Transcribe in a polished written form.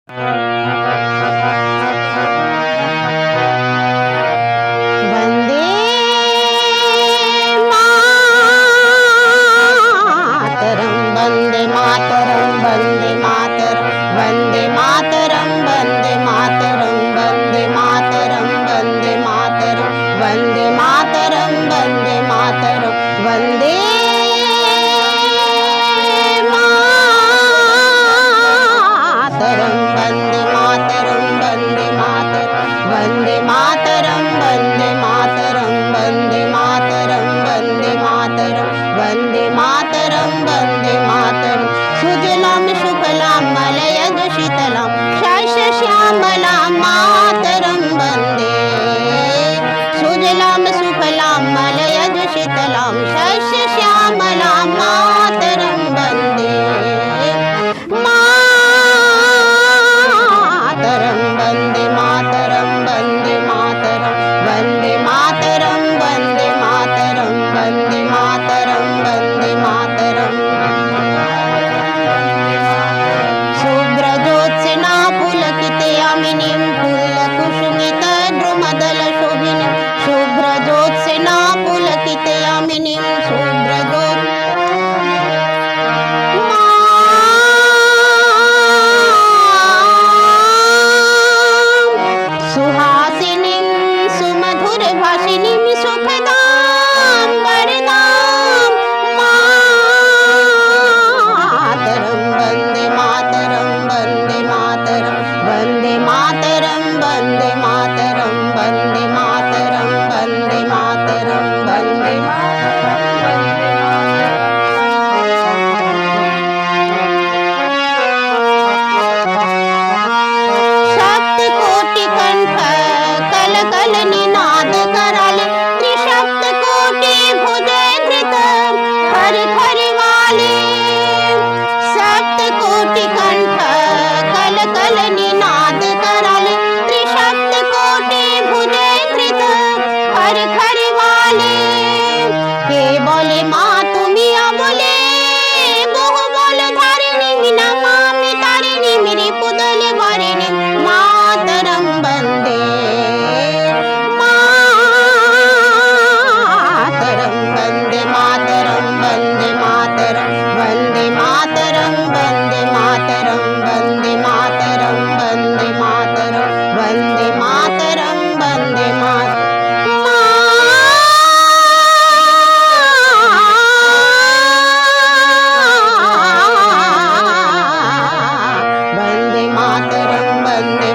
वन्दे मातरं वन्दे मातरं वन्दे मातरं वन्दे मातरं वन्दे मातरं वन्दे मातरं वन्दे मातरं वन्दे मातरं वन्दे मातरं वन्दे मातरं वन्दे मातरं वन्दे मातरं वन्दे मातरं वन्दे मातरं वन्दे मातरं वन्दे मातरं वन्दे मातरं वन्दे मातरं सुजलां सुफलां मलयज शीतलां शस्यश्यामलां मातरं वन्दे सुजलां सुफलां मलयज शीतलां शस्यश्यामलां मातरं वन्दे मातरं वन्दे मातरं वन्दे मातरं वन्दे मातरं वन्दे मातरं वन्दे मातरं वन्दे मातरं शुभ्रज्योत्स्ना पुलकितयामिनीं फुल्लकुसुमितद्रुमदलशोभिनीं शुभ्रज्योत्स्ना पुलकितयामिनीं सुहासिनीं सुमधुरभाषिणीं सुखदां वरदां मातरं वन्दे मातरं वन्दे मातरं वन्दे मातरं वन्दे मातरं वन्दे मातरं वन्दे मातरं वन्दे सप्तकोटिकण्ठ कलकलनिनाद कराले त्रिसप्तकोटि भुजेन्द्रित हरिवाले सप्तकोटिकण्ठ कलकलनिनाद कराले त्रिसप्तकोटि भुजेन्द्रित हरिवाले के बोले माँ तुम्ही बोले बहु बोल धारिणी नमामि तारिणी मेरी पुदले वारिणी मातरं वन्दे मातरं वन्दे मातरं वन्दे मातरं वन्दे मातरं वन्दे मातरं वन्दे मातरं वन्दे मातरं वन्दे मातरं वन्दे वन्दे मातरं वन्दे